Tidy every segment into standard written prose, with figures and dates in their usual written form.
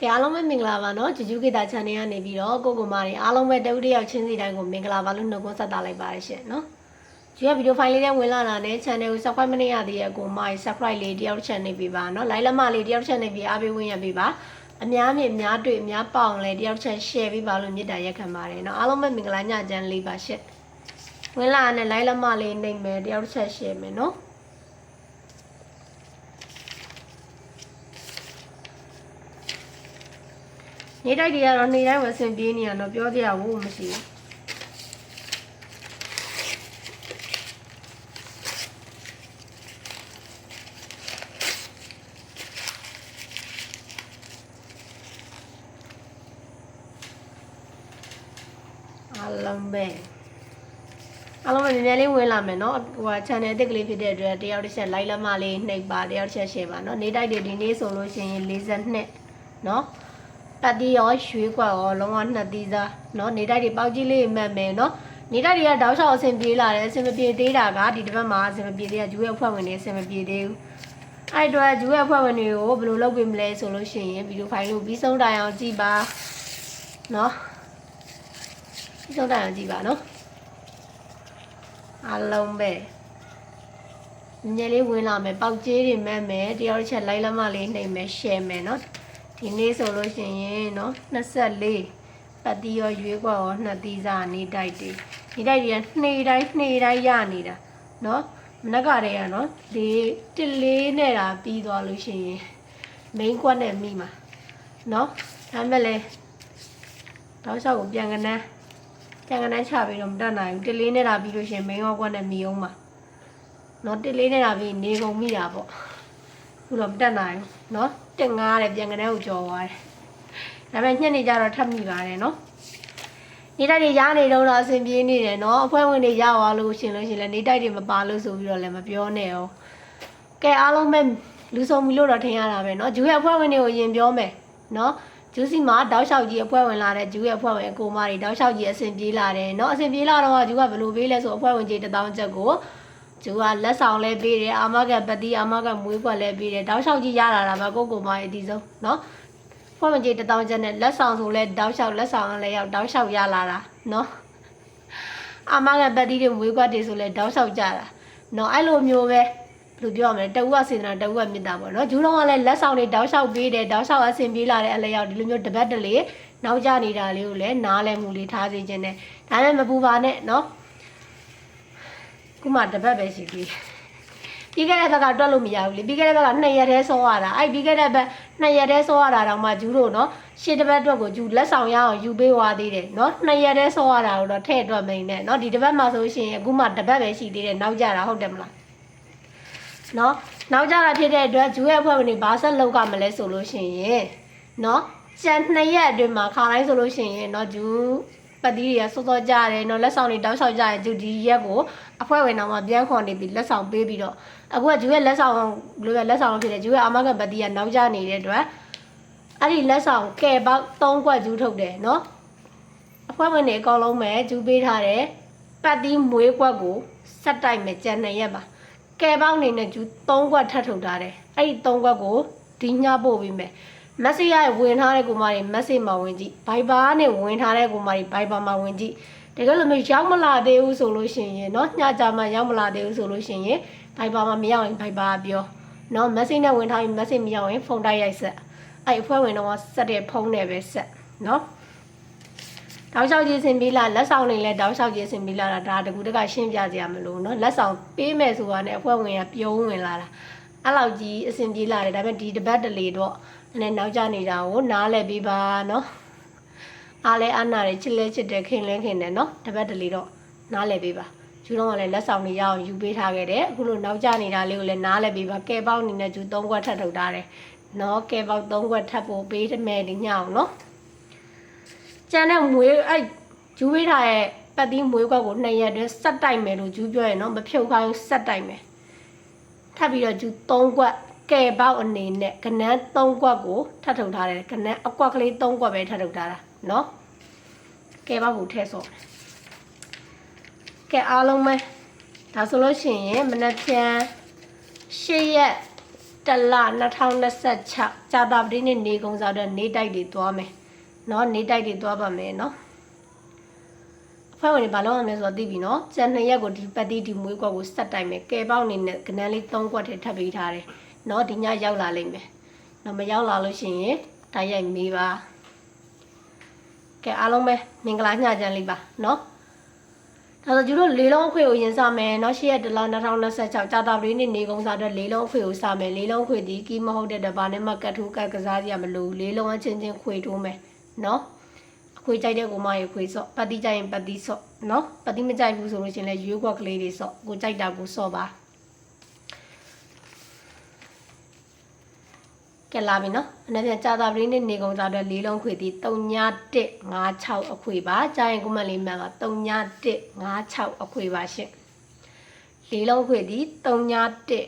ကဲအားလုံးပဲမင်္ဂလာပါနော်ဂျူဂျူကေတာ channel ကနေပြီးတော့ကိုကိုမာတွေအားလုံးပဲတဦးတယောက်ချင်းစီတိုင်းကိုမင်္ဂလာပါလို့နှုတ်ခွန်းဆက်တာလိုက်ပါရရှင်နော်ဒီကဗီဒီယိုဖိုင်လေးနဲ့ဝင်လာတာနဲ့ channel ကို subscribe မနေရသေးတဲ့ကိုမာ subscribe လေးတယောက် channel ပေးပါနော် like လက်မလေးတယောက် channel ပေးအားပေးဝင်ရပေးပါအများမြင့်အများတွေ့အများပေါအောင်လဲတယောက် channel share ပေးပါလို့မြစ်တာရက်ခံပါတယ်နော်အားလုံးပဲမင်္ဂလာညချမ်းလေးပါရှင့်ဝင်လာတဲ့ like လက်မလေးနှိပ်မယ်တယောက် channel share မယ်နော်နေတိုက်တွေကတော့နေတိုင်းဝယ်ဆင်ပြေးနေရတော့ပြောကြရဘူးမရှိဘူးအားလုံးပဲနည်းနည်းလေးဝင်လာမယ်နော်ဟို channel အသစ်ကလေးဖြစ်တဲ့အတွက်တယောက်တစ်ချက် like လက်မလေးနှိပ်ပါတယောက်တစ်ချက် share ပါနော်နေတိုက်တွေဒီနေ့ဆိုလို့ရှိရင်42နော်ပတ်တီရောရွှေကွက်ရောလုံးဝနှစ်သီးစားเนาะနေတိုက်တွေပေါက်ကြီးလေးမှတ်မယ်เนาะနေတိုက်တွေကတောက်လျှောက်အဆင်ပြေလာတယ်အဆင်မပြေသေးတာကဒီတစ်ပတ်မှာအဆင်မပြေသေးတာဂျူရဲ့အဖွဲ့ဝင်တွေအဆင်မပြေသေးဘူးအဲ့တော့ဂျူရဲ့အဖွဲ့ဝင်တွေကိုဘယ်လိုလုပ်ပေးမလဲဆိုလို့ရှိရင်ဗီဒီယိုဖိုင်လို့ပြီးဆုံးတိုင်အောင်ကြည့်ပါเนาะပြီးဆုံးတိုင်အောင်ကြည့်ပါเนาะအားလုံးပဲညလေးဝင်လာမယ်ပေါက်ကြီးတွေမှတ်မယ်တယောက်တစ်ချက် like လက်မလေးနှိပ်မယ် share မယ်เนาะဒီနေ့ဆိုလို့ရှိရင်เนาะ24ပတ်တီရောရွေးကွက်ရောနှစ်သီးစားနေတိုက်တွေနေတိုက်တွေကနှေးတိုင်းရနေတာเนาะမနက်ကတည်းကเนาะဒီ14နဲ့တာပြီးသွားလို့ရှိရင် main ကွက်နဲ့မိမှာเนาะဒါမဲ့လေတောက်လျှောက်ကိုပြန်ကနန်းချပြီးတော့မတတ်နိုင်ဘူး14နဲ့တာပြီးလို့ရှိရင် main ကွက်နဲ့မိအောင်ပါเนาะ14နဲ့တာပြီးနေကုန်မိတာပေါ့ခုတော့မတတ်နိုင်ဘူးเนาะတက်ငားတယ်ပြန်ကနေကိုကြော်သွားတယ်ဒါပေမဲ့ညက်နေကြတော့ထပ်မိပါတယ်เนาะနေတိုက်တွေရနေတော့အဆင်ပြေနေတယ်เนาะအဖွဲ့ဝင်တွေရသွားလို့ရှင်လည်းနေတိုက်တွေမပါလို့ဆိုပြီးတော့လည်းမပြောနဲ့အောင်ကဲအားလုံးပဲလူစုံပြီလို့တော့ထင်ရတာပဲเนาะဂျူရဲ့အဖွဲ့ဝင်တွေကိုရင်ပြောမယ်เนาะဂျူစီမှာတောက်လျှောက်ကြီးအဖွဲ့ဝင်လာတဲ့ဂျူရဲ့အဖွဲ့ဝင်အကိုမတွေတောက်လျှောက်ကြီးအဆင်ပြေလာတယ်เนาะအဆင်ပြေလာတော့ဂျူကဘယ်လိုပေးလဲဆိုအဖွဲ့ဝင်ကြီး1000ကျပ်ကိုဂျူကလက်ဆောင်လဲပေးတယ်အာမကပတ်တီအာမကမွေးကွက်လဲပေးတယ်တောက်လျှောက်ကြီးရလာတာပဲကိုမရဲ့အတီးဆုံးเนาะဖွဲ့ဝင်ကြီး1000ကျပ်နဲ့လက်ဆောင်ဆိုလဲတောက်လျှောက်လက်ဆောင်လည်းရောက်တောက်လျှောက်ရလာတာเนาะအာမကပတ်တီတွေမွေးကွက်တွေဆိုလဲတောက်လျှောက်ကြတာเนาะအဲ့လိုမျိုးပဲဘယ်လိုပြောရမလဲတဝက်စေတနာတဝက်မြတ်တာပေါ့เนาะဂျူလုံးကလည်းလက်ဆောင်တွေတောက်လျှောက်ပေးတယ်တောက်လျှောက်အဆင်ပြေလာတဲ့အလျောက်ဒီလိုမျိုးတပတ်တလေနောက်ကျနေတာလေးကိုလည်းနားလဲမှုလေးထားစေခြင်းနဲ့ဒါနဲ့မပူပါနဲ့เนาะခုမှတပတ်ပဲရှိသေးပြီးခဲ့တဲ့ဘက်ကတွက်လို့မရဘူးလေပြီးခဲ့တဲ့ဘက်က2ရက်တည်းစောရတာအဲ့ပြီးခဲ့တဲ့ဘက်2ရက်တည်းစောရတာတော့မှဂျူးတို့เนาะရှစ်တပတ်အတွက်ကိုဂျူးလက်ဆောင်ရအောင်ယူပေးသွားသေးတယ်เนาะ2ရက်တည်းစောရတာတော့ထည့်အတွက်မိန်နဲ့เนาะဒီတပတ်မှာဆိုရှင်အခုမှတပတ်ပဲရှိသေးတယ်နောက်ကျတာဟုတ်တယ်မလားเนาะနောက်ကျတာဖြစ်တဲ့အတွက်ဂျူးရဲ့အဖွဲ့ဝင်တွေဘာဆက်လောက်ကမလဲဆိုလို့ရှင်ရင်เนาะကျန်2ရက်အတွင်းမှာခါတိုင်းဆိုလို့ရှင်ရင်เนาะဂျူးပတ်တီးတွေကစောစောကြတယ်เนาะလက်ဆောင်တွေတောက်လျှောက်ကြတယ်ဂျူးဒီရက်ကိုအဖွဲ့ဝင်တော်မှာပြန်ခေါ်နေပြီးလက်ဆောင်ပေးပြီးတော့အခုကဂျူရဲ့လက်ဆောင်လိုရလက်ဆောင်ဖြစ်တယ်ဂျူရဲ့အာမကပတ်တီးကနောက်ကျနေတဲ့အတွက်အဲ့ဒီလက်ဆောင်ကဲပေါက်3ကွက်ဂျူထုတ်တယ်เนาะအဖွဲ့ဝင်တွေအကောင်လုံးပဲဂျူပေးထားတယ်ပတ်တီးမွေးကွက်ကိုဆက်တိုက်မယ်ကျန်2ရက်ပါကဲပေါက်နေနဲ့ဂျူ3ကွက်ထပ်ထုတ်ထားတယ်အဲ့ဒီ3ကွက်ကိုဒီညပို့ပြီးမယ်မက်ဆေ့ရဝင်ထားတဲ့ကိုမတွေမက်ဆေ့မှာဝင်ကြည့်ဘိုင်ဘာနဲ့ဝင်ထားတဲ့ကိုမတွေဘိုင်ဘာမှာဝင်ကြည့်တကယ်လို့မရောက်မလာသေးဘူးဆိုလို့ရှိရင်เนาะညကြမှာရောက်မလာသေးဘူးဆိုလို့ရှိရင်ဘိုင်ဘာမှာမရောက်ရင်ဘိုင်ဘာပြောเนาะမက်ဆေ့နဲ့ဝင်ထားရင်မက်ဆေ့မရောက်ရင်ဖုန်းတိုက်ရိုက်ဆက်အဲ့အဖွဲ့ဝင်တော့ဆက်တဲ့ဖုန်းနဲ့ပဲဆက်เนาะတောက်လျှောက်ကြီးစင်ပြီးလာလက်ဆောင်နေလဲတောက်လျှောက်ကြီးစင်ပြီးလာတာဒါတကူတကရှင်းပြကြရမလို့เนาะလက်ဆောင်ပေးမယ်ဆိုတာနဲ့အဖွဲ့ဝင်ကပြုံးဝင်လာတာအဲ့လောက်ကြီးအစင်ပြေးလာတယ်ဒါပေမဲ့ဒီတပတ်တလေတော့နည်းနောက်ကျနေတာကိုနားလဲပြီးပါเนาะအားလဲအနာတွေချစ်လဲချစ်တယ်ခင်လဲခင်တယ်เนาะတပတ်တလေတော့နားလဲပြီးပါဂျူတော့ကလည်းလက်ဆောင်တွေရအောင်ယူပေးထားခဲ့တယ်အခုလိုနောက်ကျနေတာလေးကိုလည်းနားလဲပြီးပါကဲပေါက်နေနဲ့ဂျူ3ခွက်ထပ်ထုတ်ထားတယ်เนาะကဲပေါက်3ခွက်ထပ်ဖို့ပေးမယ်ဒီညအောင်เนาะကျန်တဲ့မွေးအဲ့ဂျူပေးထားရဲ့ပတ်တီးမွေးခွက်ကို2ရက်တွင်းဆက်တိုက်မယ်လို့ဂျူပြောရင်เนาะမဖြုတ်ခိုင်းဆက်တိုက်မယ်ထပ်ပြီးတော့ဂျူ3ခွက်ကဲပေါက်အနေနဲ့ကနန်း3ကွက်ကိုထပ်ထုတ်ထားတယ်ကနန်းအကွက်ကလေး3ကွက်ပဲထပ်ထုတ်ထားတာเนาะကဲပေါက်ကိုထည့်ဆော့ကဲအားလုံးပဲဒါဆိုလို့ရှိရင်မနက်ဖြန်8ရက် တလ2026ကြာတာပတိနေ့နေကုန်စားတဲ့နေတိုက်တွေသွားမယ်နော်နေတိုက်တွေသွားပါမယ်နော်အဖွဲ့ဝင်တွေဘာလို့ရမလဲဆိုတော့သိပြီနော်ကျန်2ရက်ကိုဒီပတ်တိဒီမွေးကွက်ကိုစက်တိုင်မယ်ကဲပေါက်နေနဲ့ကနန်းလေး3ကွက်ထဲထပ်ပေးထားတယ်နော်ဒီညရောက်လာလိမ့်မယ်နော်မရောက်လာလို့ရှိရင်တိုက်ရိုက်မေးပါကဲအားလုံးပဲမင်္ဂလာညချမ်းလေးပါနော်ဒါဆိုကျတို့လေးလုံးအခွေကိုရင်စမယ်เนาะ8ရက်တလ2026ကြာတာပတိနေ့နေကုန်စားတဲ့လေးလုံးအခွေကိုစမယ်လေးလုံးအခွေဒီကီးမဟုတ်တဲ့တဘာနဲ့မှကတ်ထိုးကတ်ကစားကြရမလို့လေးလုံးအချင်းချင်းခွေထိုးမယ်เนาะအခွေကြိုက်တဲ့ကိုမရေခွေစော့ပတ်တိကြိုက်ရင်ပတ်တိစော့เนาะပတ်တိမကြိုက်ဘူးဆိုလို့ရှင်လဲရွေးကွက်ကလေးတွေစော့ကိုကြိုက်တာကိုစော့ပါကဲလာပြီနော်အနက်ပြန်ကြာတာပတိနေ့နေကုန်စားတဲ့လေးလုံးခွေဒီ3156အခွေပါကြာရင်ကုမလေးမှန်က3156အခွေပါရှင့်လေးလုံးခွေဒီ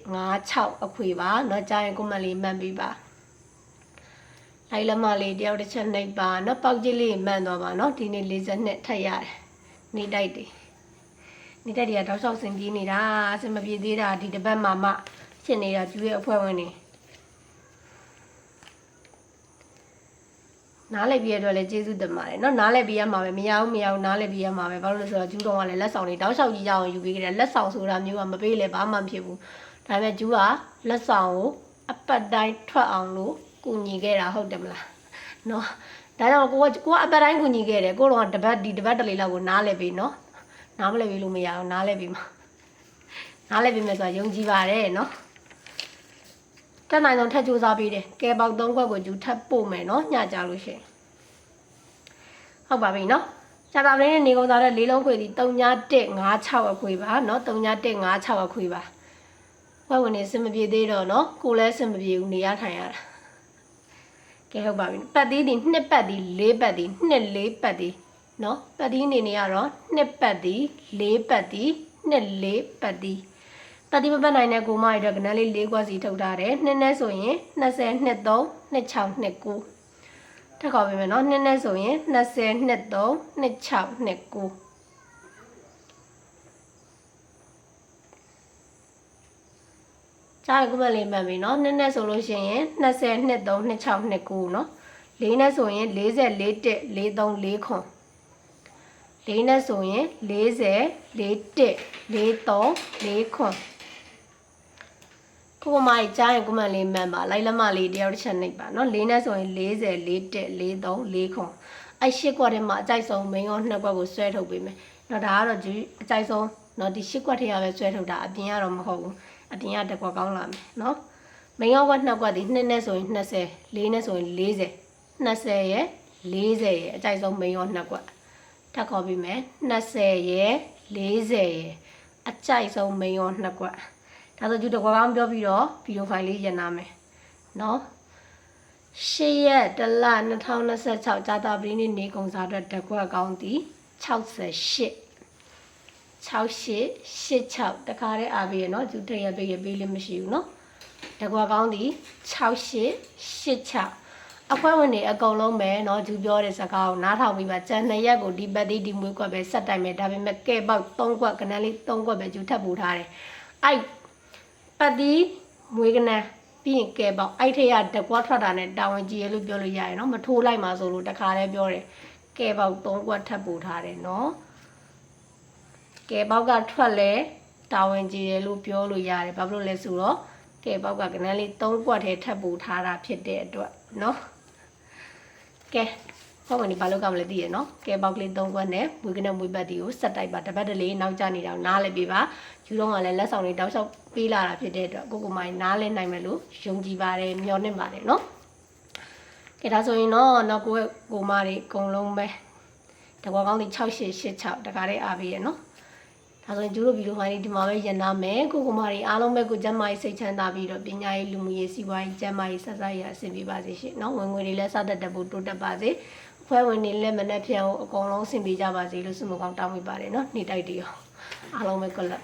3156အခွေပါเนาะကြာရင်ကုမလေးမှန်ပြီပါလိုက်လမလေးတယောက်တစ်ချက်နှိပ်ပါเนาะပေါက်ကြီးလေးမှန်သွားပါเนาะဒီနေ့42ထပ်ရတယ်နေတိုက်တွေကတောက်လျှောက်စင်ပြေးနေတာအစမပြေသေးတာဒီတစ်ပတ်မှဖြစ်နေတာကျူရဲ့အဖွဲ့ဝင်တွေနားလည်ပြရတော့လေကျေးဇူးတင်ပါတယ်เนาะနားလည်ပြရမှာပဲမရဘူးနားလည်ပြရမှာပဲဘာလို့လဲဆိုတော့ကျူးတော်ကလည်းလက်ဆောင်တွေတောက်လျှောက်ကြီးကြအောင်ယူပေးကြတယ်လက်ဆောင်ဆိုတာမျိုးကမပေးလဲဘာမှမဖြစ်ဘူးဒါပေမဲ့ကျူးကလက်ဆောင်ကိုအပတ်တိုင်းထွက်အောင်လို့ကူညီခဲ့တာဟုတ်တယ်မလားเนาะဒါကြောင့်ကိုကအပတ်တိုင်းကူညီခဲ့တယ်ကိုတော့တပတ်တလေလောက်ကိုနားလည်ပြီเนาะနားမလည်ပြီလို့မရအောင်နားလည်ပြီမှာနားလည်ပြီမယ်ဆိုတာယုံကြည်ပါတယ်เนาะတက်နိုင်ဆုံးထပ်ကြိုးစားပေးတယ်ကဲပေါက်3ခွက်ကိုကျူထပ်ပို့မယ်เนาะညကြလို့ရှိရင်ဟုတ်ပါပြီเนาะကြာတာပတိနေ့နေကုန်စားတဲ့လေးလုံးခွေဒီ3156အခွေပါเนาะ3156အခွေပါဘဝဝင်နေစင်မပြေသေးတော့เนาะကိုလည်းစင်မပြေဘူးနေရထိုင်ရတာကဲဟုတ်ပါပြီပတ်သေးဒီ2ပတ်ဒီ4ပတ်ဒီ2 4ပတ်ဒီเนาะပတ်ဒီအနေနဲ့ကတော့2ပတ်ဒီ4ပတ်ဒီ2 4ပတ်ဒီတတိမပတ်နိုင်တဲ့ကိုမရတဲ့ကနန်းလေး4ခွက်စီထုတ်ထားတယ်နှစ်နဲ့ဆိုရင်20 23 26 29ထပ်ခေါ်ပေးမယ်နော်နှစ်နဲ့ဆိုရင်20 23 26 29ကြားရကုမလေးမှတ်ပြီနော်နှစ်နဲ့ဆိုလို့ရှိရင်20 23 26 29နော်လေးနဲ့ဆိုရင်44 1 43 4ခွန်လေးနဲ့ဆိုရင်40 41 43 4ခွန်ကိုမိုင်ကြားရင်ကုမန်လေးမှန်ပါလိုက်လက်မလေးတယောက်တစ်ချက်နှိပ်ပါเนาะ၄နဲ့ဆိုရင်40 41 43 4ခွန်အဲ့8ကွက်ထဲမှာအကြိုက်ဆုံးမင်းရော2ကွက်ကိုဆွဲထုတ်ပေးမယ်เนาะဒါကတော့ဒီအကြိုက်ဆုံးเนาะဒီ8ကွက်ထဲကပဲဆွဲထုတ်တာအပြင်ကတော့မဟုတ်ဘူးအပြင်ကတစ်ကွက်ကောင်းလာမယ်เนาะမင်းရောကွက်2ကွက်ဒီ2နဲ့ဆိုရင်20 4နဲ့ဆိုရင်40 20ရဲ့40ရဲ့အကြိုက်ဆုံးမင်းရော2ကွက်ထပ်ခေါ်ပေးမယ်20ရဲ့40ရဲ့အကြိုက်ဆုံးမင်းရော2ကွက်ဒါဆိုကျူတကွာကောင်းပြောပြီးတော့ဗီဒီယိုဖိုင်လေးရနာမယ်နော်8ရက်တလ2026ကြာတာပတိနေ့နေကုန်စားအတွက်တကွက်ကောင်းသည်68 68 86တခါတည်းအားပေးရနော်ကျူတရပေးရပေးလေးမရှိဘူးနော်တကွက်ကောင်းသည်68 86အခွဲဝင်နေအကုန်လုံးပဲเนาะကျူပြောတဲ့စကားကိုနားထောင်ပြီးပါကျန်2ရက်ကိုဒီပတ်သေးဒီမွေးကွက်ပဲဆက်တိုင်မယ်ဒါပေမဲ့ကဲပေါက်3ကွက်ကနန်းလေး3ကွက်ပဲကျူထပ်ပူထားတယ်အဲ့ပတ်ဒီမွေးကနန်းပြီးရင်ကဲပေါက်အဲ့ထက်ရတကွက်ထွက်တာနဲ့တာဝန်ကြီးရလို့ပြောလို့ရရနော်မထိုးလိုက်ပါဆိုလို့တခါတည်းပြောတယ်ကဲပေါက်3ကွက်ထပ်ပူထားတယ်နော်ကဲပေါက်ကထွက်လဲတာဝန်ကြီးရလို့ပြောလို့ရတယ်ဘာဖြစ်လို့လဲဆိုတော့ကဲပေါက်ကကနန်းလေး3ကွက်ထဲထပ်ပူထားတာဖြစ်တဲ့အတွက်နော်ကဲဟုတ်ကဲ့ဒီဘာလို့ကမလဲသိရနော်ကဲပေါက်ကလေး3ခွက်နဲ့မွေးကနမွေးပတ်တီကိုဆက်တိုက်ပါတပတ်တလေးနောက်ကျနေတာနားလဲပေးပါယူတော့ကလည်းလက်ဆောင်တွေတောက်လျှောက်ပေးလာတာဖြစ်တဲ့အတွက်ကိုမိုင်းနားလဲနိုင်မယ်လို့ယုံကြည်ပါတယ်မျှော်လင့်ပါတယ်နော်ကဲဒါဆိုရင်တော့နောက်ကိုမတွေအကုန်လုံးပဲတကွာကောင်းဒီ6886တခါတည်းအားပေးရနော်ဒါဆိုရင်ကျူတို့ဗီဒီယိုဖိုင်လေးဒီမှာပဲရန်နာမယ်ကိုမတွေအားလုံးပဲကိုကျမ်းမာရေးစိတ်ချမ်းသာပြီးတော့ပညာရေးလူမှုရေးစီးပွားရေးကျမ်းမာရေးဆက်စားရေးအဆင်ပြေပါစေရှင်နော်ဝင်ငွေတွေလည်းစတတ်တဖို့တိုးတက်ပါစေဖွဲ့ဝင်နေလည်းမနဲ့ဖြန်ကိုအကုန်လုံးအဆင်ပြေကြပါစေလို့ဆုမကောင်းတောင်းပေးပါတယ်နော်နေတိုက်တည်ရောအားလုံးပဲကလပ်